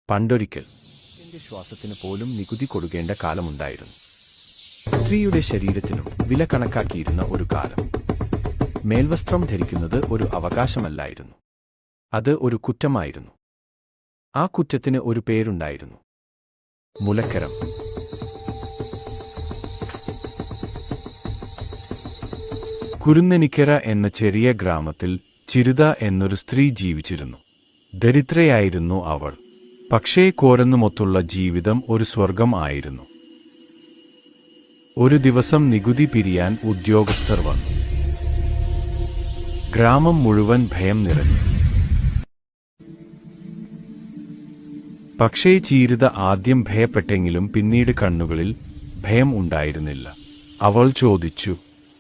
പണ്ടൊരിക്കൽ എന്റെ ശ്വാസത്തിന് പോലും നികുതി കൊടുക്കേണ്ട കാലമുണ്ടായിരുന്നു. സ്ത്രീയുടെ ശരീരത്തിനും വില കണക്കാക്കിയിരുന്ന ഒരു കാലം. മേൽവസ്ത്രം ധരിക്കുന്നത് ഒരു അവകാശമല്ലായിരുന്നു, അത് ഒരു കുറ്റമായിരുന്നു. ആ കുറ്റത്തിന് ഒരു പേരുണ്ടായിരുന്നു: മുലക്കരം. കുരുന്നനിക്കര എന്ന ചെറിയ ഗ്രാമത്തിൽ ചിരുത എന്നൊരു സ്ത്രീ ജീവിച്ചിരുന്നു. ദരിദ്രയായിരുന്നു അവൾ, പക്ഷേ കോരന്നുമൊത്തുള്ള ജീവിതം ഒരു സ്വർഗം ആയിരുന്നു. ഒരു ദിവസം നികുതി പിരിയാൻ ഉദ്യോഗസ്ഥർ വന്നു. ഗ്രാമം മുഴുവൻ ഭയം നിറഞ്ഞു. പക്ഷേ ചീരുത ആദ്യം ഭയപ്പെട്ടെങ്കിലും പിന്നീട് കണ്ണുകളിൽ ഭയം ഉണ്ടായിരുന്നില്ല. അവൾ ചോദിച്ചു,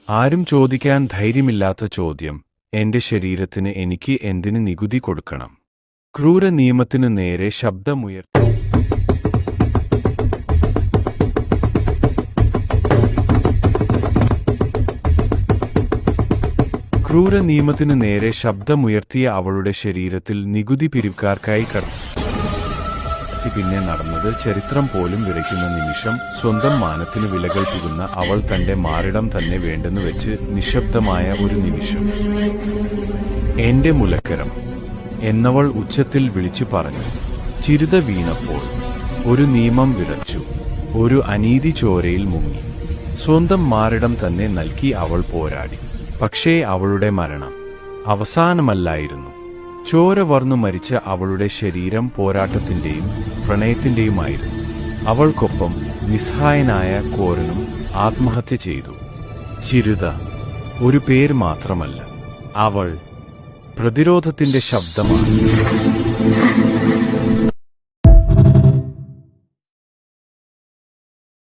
ആരും ചോദിക്കാൻ ധൈര്യമില്ലാത്ത ചോദ്യം: എന്റെ ശരീരത്തിന് എനിക്ക് എന്തിന് നികുതി കൊടുക്കണം? ക്രൂര നിയമത്തിനു നേരെ ശബ്ദമുയർത്തി. ക്രൂര നിയമത്തിനു നേരെ ശബ്ദമുയർത്തിയ അവളുടെ ശരീരത്തിൽ നികുതി പിരിവുകാർക്കായി കടന്നു. പിന്നെ നടന്നത് ചരിത്രം പോലും വിറയ്ക്കുന്ന നിമിഷം. സ്വന്തം മാനത്തിന് വില കൽപ്പിക്കുന്ന അവൾ തന്റെ മാറിടം തന്നെ വേണ്ടെന്ന് വെച്ച് നിശബ്ദമായ ഒരു നിമിഷം. എന്റെ മുലക്കരം എന്നവൾ ഉച്ചത്തിൽ വിളിച്ചു പറഞ്ഞു. ചിരുത വീണപ്പോൾ ഒരു നിയമം വിറച്ചു. ഒരു അനീതി ചോരയിൽ മുങ്ങി. സ്വന്തം മാറിടം തന്നെ നൽകി അവൾ പോരാടി. പക്ഷേ അവളുടെ മരണം അവസാനമല്ലായിരുന്നു. ചോര വർന്നു മരിച്ച അവളുടെ ശരീരം പോരാട്ടത്തിന്റെയും പ്രണയത്തിന്റെയുമായിരുന്നു. അവൾക്കൊപ്പം നിസ്സഹായനായ കോരനും ആത്മഹത്യ ചെയ്തു. ചിരുത ഒരു പേര് മാത്രമല്ല, അവൾ പ്രതിരോധത്തിന്റെ ശബ്ദമാണ്.